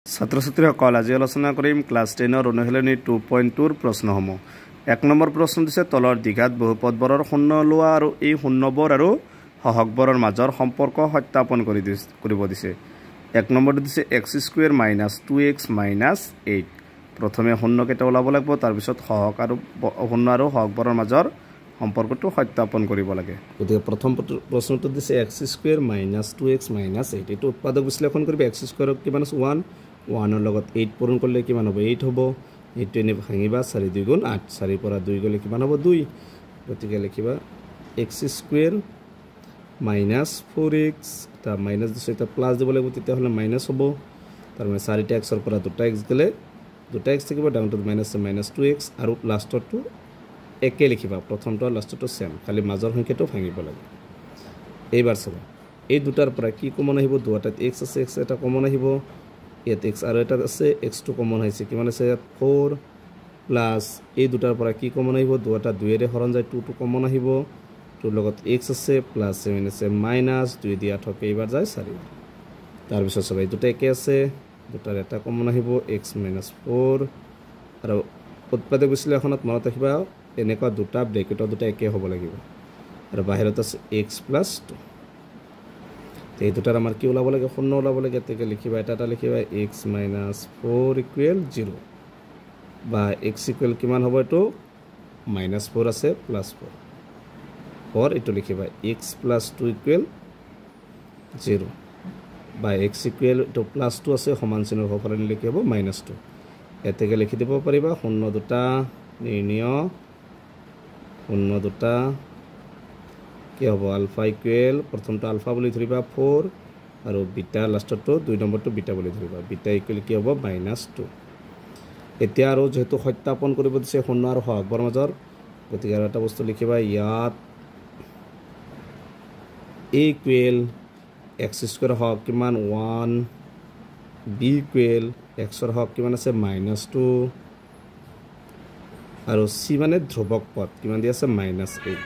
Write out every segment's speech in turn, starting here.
ছাত্ৰ ছাত্ৰীসকল আজি আলোচনা কৰিম ক্লাছ 10 অনুশীলনী 2.2 প্ৰশ্নসমূহ। 1 নম্বৰ প্ৰশ্ন দিছে তলৰ দ্বিঘাত বহুপদবোৰৰ শূন্য লোৱা আৰু এই শূন্যবোৰ আৰু সহগবোৰৰ মাজৰ সম্পৰ্ক সত্যাপন কৰিব দিছে। 1 নম্বৰটো দিছে x² - 2x - 8। প্ৰথমে শূন্য কেইটা ওলাব লাগিব, তাৰ পিছত সহগ আৰু শূন্য আৰু সহগবোৰৰ মাজৰ সম্পৰ্কটো সত্যাপন কৰিব লাগে। গতিকে প্ৰথম প্ৰশ্নটো দিছে x² - 2x - 8। এইটো উৎপাদক বিশ্লেষণ কৰিব। x² কিমান আছে 1, 1ৰ লগত 8 পূৰণ কৰিলে কিমান হ'ব 8 হ'ব। এইটো এনে ভাঙিবা 4 2 গুণ 8, 4 পৰা 2 গ'লে কিমান হ'ব 2। গতিকে লিখিবা x² - 4x, এটা মাইনাছ দিছোঁ, এটা প্লাছ দিব লাগিব, তেতিয়াহ'লে মাইনাছ হ'ব। তাৰমানে 4টা এক্সৰ পৰা 2টা এক্স গ'লে 2টা এক্স থাকিব, ডাঙৰটোত -2x আৰু লাষ্টৰটো একে লিখিবা। প্ৰথমটো আৰু লাষ্টৰটো চেম, খালি মাজৰ সংখ্যাটো ভাঙিব লাগে। এইবাৰ চাবা এই দুটাৰ পৰা কি কমন আহিব, দুটাত x আছে, x এটা কমন আহিব, ইয়াত x আৰু এটা আছে, x2 কমন আহিছে, কিমান আছে ইয়াত 4 প্লাছ এই দুটাৰ পৰা কি কমন আহিব, দুটা 2ৰে হৰণ যায়, 2 কমন আহিব, 2ৰ লগত x আছে প্লাছ 7 আছে মাইনাছ 2 দিয়া থাকে, এইবাৰ যায় 4। তাৰপিছত চাবা এই দুটা একে আছে, দুটাৰ এটা কমন আহিব x - 4 আৰু উৎপাদক বিশ্লেষণত মনত ৰাখিবা এনেকুৱা দুটা ব্ৰেকেটৰ দুটা একে হ'ব লাগিব আৰু বাহিৰত আছে x + 2। এই দুটাৰ আমাৰ কি ওলাব লাগে, শূন্য ওলাব লাগে। তেতিয়া লিখিবা এটা লিখিবা x - 4 = 0 বা x = কিমান হ'ব, এইটো -4 আছে +4 এইটো লিখিবা x + 2 = 0 বা x এইটো +2 আছে, সমান চিহ্নৰ সফলে নিলে কি হ'ব -2। এতেকে লিখি দিব পাৰিবা শূন্য দুটা নিৰ্ণয়, শূন্য দুটা কি হ'ব আলফা = প্ৰথমটো আলফা বুলি ধৰিবা 4 আৰু বিটা লাষ্টৰটো 2 নম্বৰটো বিটা বুলি ধৰিবা, বিটা = কি হ'ব -2। এতিয়া আৰু যেহেতু সত্যাপন কৰিব দিছে শূন্য আৰু সহগৰ মাজৰ, গতিকে আৰু এটা বস্তু লিখিবা ইয়াত a = x² হওক কিমান 1, b = x ৰ হওক কিমান আছে -2 আৰু c মানে ধ্ৰুৱক পদ কিমান দি আছে -8।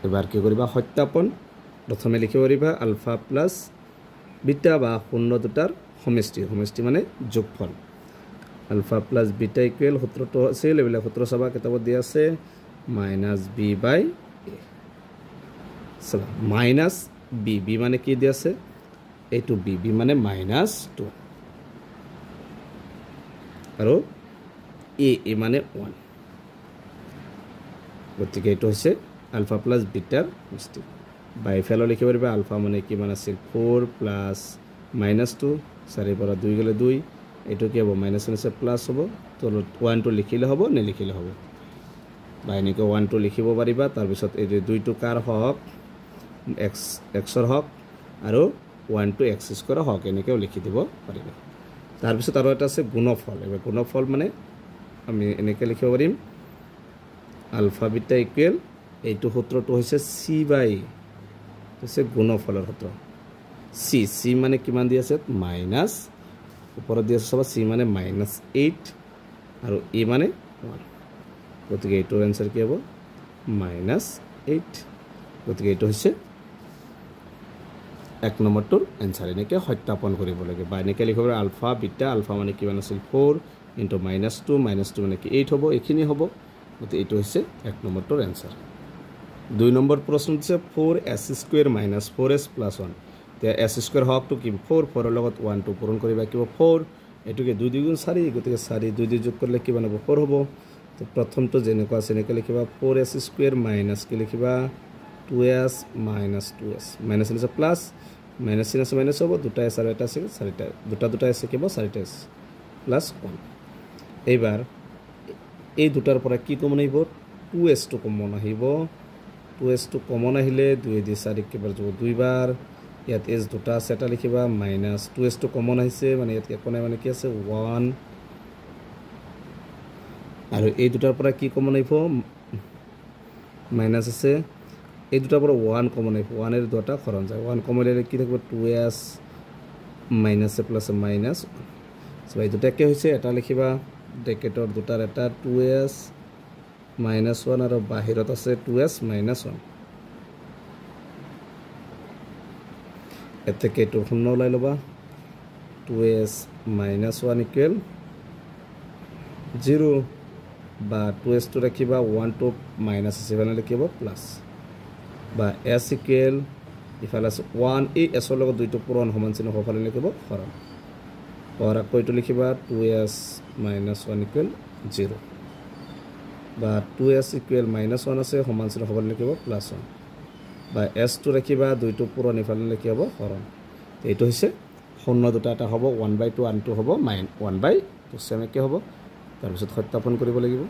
এবাৰ কি কৰিবা সত্যাপন, প্ৰথমে লিখিব পাৰিবা আলফা প্লাছ বিটা বা শূন্য দুটাৰ সমষ্টি, সমষ্টি মানে যোগফল। আলফা প্লাছ বিটা = সূত্ৰটো আছিল, এইবিলাক সূত্ৰ চাবা কিতাপত দিয়া আছে -b/a। চাবা -b মানে কি দিয়া আছে, এইটো b মানে -2 আৰু a মানে 1। গতিকে এইটো হৈছে আলফা প্লাছ বিটাৰ সমষ্টি। বাইফেলো লিখিব পাৰিবা আলফা মানে কিমান আছিল 4 প্লাছ -2, 4 পৰা 2 গ'লে 2, এইটো কি হ'ব -1 আছে প্লাছ হ'ব, তলত 1টো লিখিলে হ'ব নিলিখিলে হ'ব, বা এনেকৈ 1টো লিখিব পাৰিবা। তাৰপিছত এই 2টো কাৰ হওক এক্সৰ হওক আৰু 1টো x² হওক, এনেকৈও লিখি দিব পাৰিবা। তাৰপিছত আৰু এটা আছে গুণফল। এবাৰ গুণফল মানে আমি এনেকৈ লিখিব পাৰিম আলফা বিটা = এইটো সূত্ৰটো হৈছে c/a, হৈছে গুণফলৰ সূত্ৰ। c মানে কিমান দি আছে মাইনাছ, ওপৰত দি আছে চাবা c মানে -8 আৰু a মানে 1, গতিকে এইটোৰ এনচাৰ কি হ'ব -8। গতিকে এইটো হৈছে 1 নম্বৰটোৰ এনচাৰ। এনেকৈ সত্যাপন কৰিব লাগে বা এনেকৈ লিখিব পাৰে আলফা বিটা, আলফা মানে কিমান আছিল 4 × -2, -2 মানে কি 8 হ'ব, এইখিনি হ'ব। গতিকে এইটো হৈছে 1 নম্বৰটোৰ এনচাৰ। 2 নম্বৰ প্ৰশ্ন দিছে 4s² - 4s + 1। এতিয়া s² হওকটো কি 4ৰ লগত 1টো পূৰণ কৰিবা কি হ'ব 4, এইটোকে 2 2 গুণ 4, গতিকে 4 2 2 যোগ কৰিলে কিমান হ'ব 4 হ'ব। তো প্ৰথমটো যেনেকুৱা আছে এনেকৈ লিখিবা 4s² মাইনাছ কি লিখিবা 2s - 2s, মাইনাছ আছে প্লাছ, মাইনাছ চিন আছে মাইনাছ হ'ব, 2টা s আৰু এটা আছে 4টা, দুটা s থাকিব 4টা s + 1। এইবাৰ এই দুটাৰ পৰা কি কমন আহিব 2sটো কমন আহিব, 2sটো কমন আহিলে 2 দি 4 কেইবাৰ যাব 2 বাৰ, ইয়াত s দুটা আছে এটা লিখিবা মাইনাছ 2sটো কমন আহিছে মানে ইয়াত একো নাই, মানে কি আছে 1 আৰু এই দুটাৰ পৰা কি কমন আহিব মাইনাছ আছে, এই দুটাৰ পৰা 1 কমন আহিব, 1ৰ দুটা হৰণ যায়, 1 কমন আহিলে কি থাকিব 2s মাইনাছ প্লাছ -1। এই দুটা একে হৈছে, এটা লিখিবা ব্ৰেকেটৰ দুটাৰ এটা 2s - 1 আৰু বাহিৰত আছে 2s - 1। এতেকে এইটো শূন্য ওলাই ল'বা, 2s minus 1 equal 0 বা 2s to রাখিবা 1 to minus 7 লিখিব প্লাস বা s equal ইফালে 1 এই s এর লগত দুইটো পূরণ সমান চিহ্ন হফালে লিখিব হরণ আর আকৈটো লিখিবা 2s minus 1 equal 0 বা 2s equal minus 1 আছে সমান চিহ্ন হফালে লিখিব প্লাস 1 বা s to রাখিবা দুইটো পূরণ ইফালে লিখিব হরণ এইটো হৈছে শূন্য দুটা এটা হ'ব 1/2 আনটো হ'ব -1/2 সেম একে হ'ব তাৰ পিছত সত্যাপন কৰিব লাগিব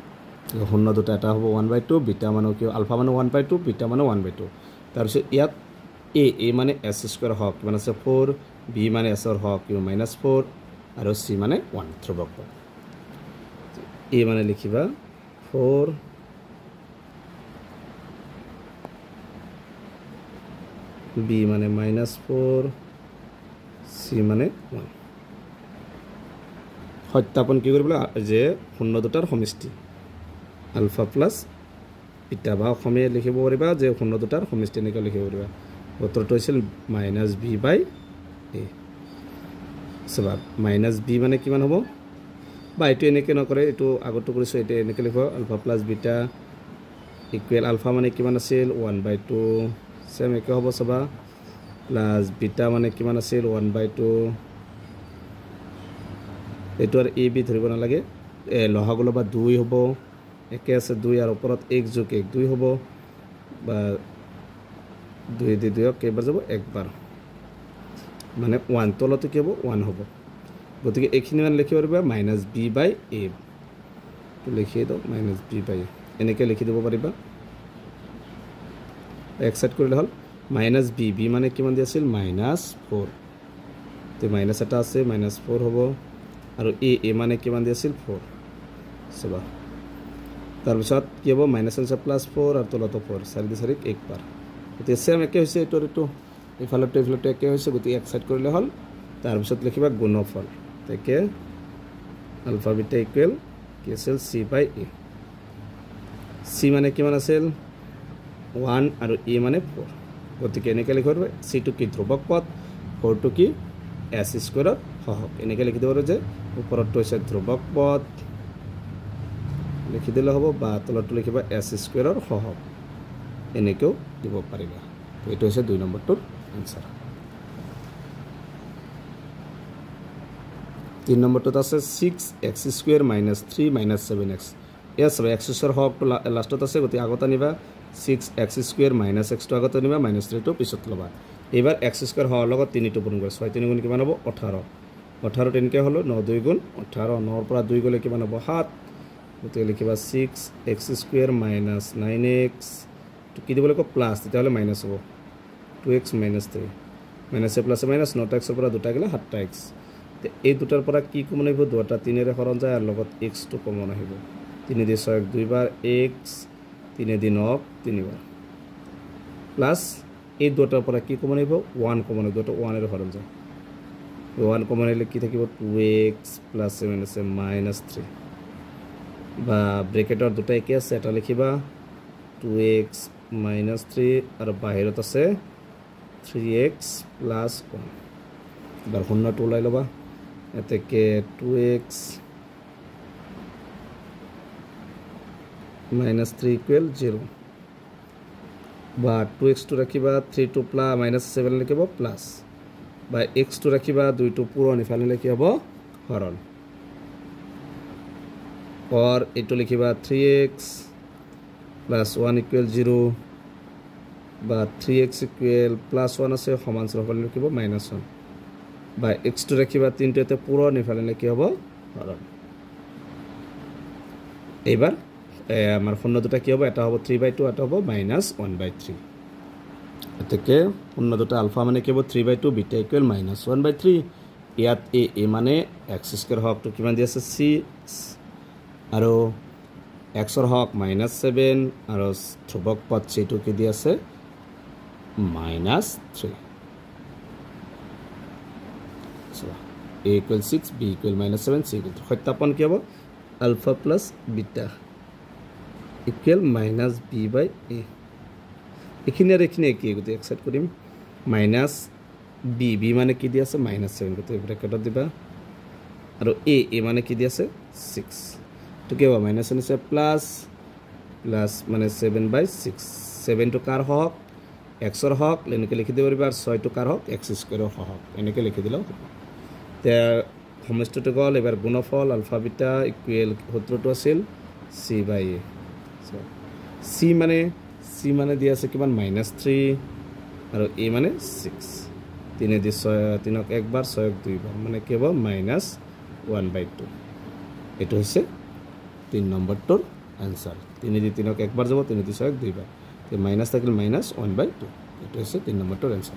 শূন্য দুটা এটা হ'ব 1/2 বিটা মানে কি আলফা মানে 1/2 বিটা মানে 1/2 তাৰ পিছত ইয়াত a মানে s স্কয়াৰ হক মানে আছে 4 b মানে s ৰ হক -4 আৰু c মানে 1 ধ্ৰুবক পদ a মানে লিখিবা 4 b মানে -4 c মানে 1 সত্যাপন কি কৰিব যে শূন্য দুটাৰ সমষ্টি আলফা প্লাস বিটা বা অসমীয়া লিখিব পাৰিবা যে শূন্য দুটাৰ সমষ্টি এনেকৈ লিখিব পাৰিবা উত্তৰটো হৈছিল -b/a সবা -b মানে কিমান হ'ব বা এটো এনেকৈ নকৰে এটো আগতো কৰিছো এটা এনেকৈ লিখো alpha plus beta equal alpha মানে কিমান আছিল 1/2 সেম একে হ'ব সবা প্লাস বিটা মানে কিমান আছিল 1/2 এটো আর ab ধৰিব নালাগে লহাগুলো বা 2 হ'ব একে আছে 2 আৰ ওপৰত 1 যোগ 1 2 হ'ব বা 2 দি 2 কেইবাৰ যাব একবাৰ মানে 1 তলতে কি হ'ব 1 হ'ব গতিকে এইখিনি মান লিখিব পাৰিবা -b/a তো লিখি দাও -b/a এনেকৈ লিখি দিব পাৰিবা এক্সেট কৰিলে হল -b মানে কিমান দি আছিল -4 তো মাইনাস এটা আছে -4 হ'ব আৰু a মানে কিমান দি আছিল 4 সবা তাৰ পিছত কি হ'ব -4 আৰু তলতো 4 4 দি 4 একবাৰ এতে সেম একে হৈছে এটো ইফালটো একে হৈছে গতি এক সাইড কৰিলে হল তাৰ পিছত লিখিবা গুণফল তাকে আলফা বিটা ইকুৱেল কি আছিল c/a c মানে কিমান আছিল 1 আৰু a মানে 4 গতিকে এনেকৈ লিখিব c টু কি ধ্ৰুবক পদ 4 টু কি s স্কয়াৰত হহক এনেকৈ লিখি দিব যে ওপৰটো হৈছে ধ্ৰুবক পদ লিখি দিলে হ'ব বা তলটো লিখিবা s স্কয়াৰৰ হহক এনেকৈ দিব পাৰিবা তো এটো হৈছে 2 নম্বৰটোৰ आंसर 3 নম্বৰটোত আছে 6x² - 3 - 7x এয়া সব x স্কয়াৰ হক তো লাষ্টত আছে গতি আগত আনিবা 6x² - x তো আগত আনিবা -3 তো পিছত লবা এবাৰ x² হওয়াৰ লগত 3 তো পূৰণ কৰা 6 3 গুণ কিমান হ'ব 18 18 তেনেকৈ হলো 9 2 গুণ 18 9 ৰ পৰা 2 গলে কিমান হ'ব 7 গতি লিখিবা 6x² - 9x তো কি দিব লাগিব প্লাস তেতিয়াহলে মাইনাস হ'ব 2x - 3 মাইনাস এ প্লাস মাইনাস 9x ৰ পৰা দুটা গলে 7x তে এই দুটাৰ পৰা কি কমন আহিব দুটা 3 ৰে হৰণ যায় আৰু লগত x তো কমন আহিব 3 দি 6 দুইবাৰ x 3 দি 9 তিনিবাৰ প্লাস এই দুটাৰ পৰা কি কমন আহিব 1 কমন আহিব দুটা 1 ৰে হৰণ যায় 1 কমন আহিলে কি থাকিব 2x প্লাস -3 বা ব্ৰেকেটৰ দুটা একে আছে এটা লিখিবা 2x - 3 আৰু বাহিৰত আছে 3x plus 1 এবার শূন্যটো ওলাই লবা এতেকে 2x - 3 equal 0 বা 2x to রাখিবা 3 to plus -7 লিখিব প্লাস বা x to রাখিবা 2 to পূরণ ইফালে লিখি হ'ব হরণ और এটো লিখিবা 3x plus 1 equal 0 বা 3x equal plus 1 আছে সমান চিহ্ন হলে লিখিব -1 বা x to রাখিবা 3 টো এতে পূরণ ইফালে লিখি হ'ব হরণ এবাৰ আমাৰ শূন্য দুটা কি হ'ব এটা হ'ব 3/2 এটা হ'ব -1/3 এতেকে শূন্য দুটা আলফা মানে কি হ'ব 3/2 বিটা ইকুৱেল -1/3 ইয়াত a মানে x² হক তো কিমান দি আছে 6 আৰু x ৰ হক -7 আৰু ধ্ৰুবক পদ c2 কি দি আছে -3 so a equal 6 b equal -7 c equal সত্যাপন কি হ'ব ULFA plus beta equal -b/a এখিনি আর এখিনি কি গতি এক্সেট কৰিম বি মানে কি দি আছে -7 গতিকে ব্ৰেকেটত দিবা আৰু এ মানে কি দি আছে 6 তো কি হ'ব -1 আছে প্লাছ মানে 7/6 7 টো কাৰ হওক xৰ হওক এনেকৈ লিখি দিব পাৰিবা আৰু 6 টো কাৰ হওক x স্কয়াৰৰ হওক এনেকৈ লিখি দিলেও হ'ব তে সমষ্টিটো গ'ল এবাৰ গুণফল আলফা বিটা ইকুৱেল সূত্ৰটো আছিল c/a c মানে দি আছে কিমান -3 আৰু a মানে 6 3 দি 6 3ক একবাৰ 6ক দুইবাৰ মানে কি হ'ব -1/2 এটো হৈছে 3 নম্বৰটোৰ आंसर 3 দি 3ক একবাৰ যাব 3 দি 6ক দুইবাৰ তে মাইনাস থাকিল -1/2 এটো হৈছে 3 নম্বৰটোৰ आंसर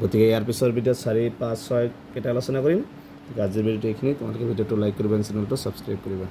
গতিকে ইয়াৰ পিছৰ ভিডিঅ 4 5 6 কেটা আলোচনা কৰিম আজিৰ ভিডিঅটো এইখিনি তোমালোকে ভিডিঅটো লাইক কৰিবা চেনেলটো সাবস্ক্ৰাইব কৰিবা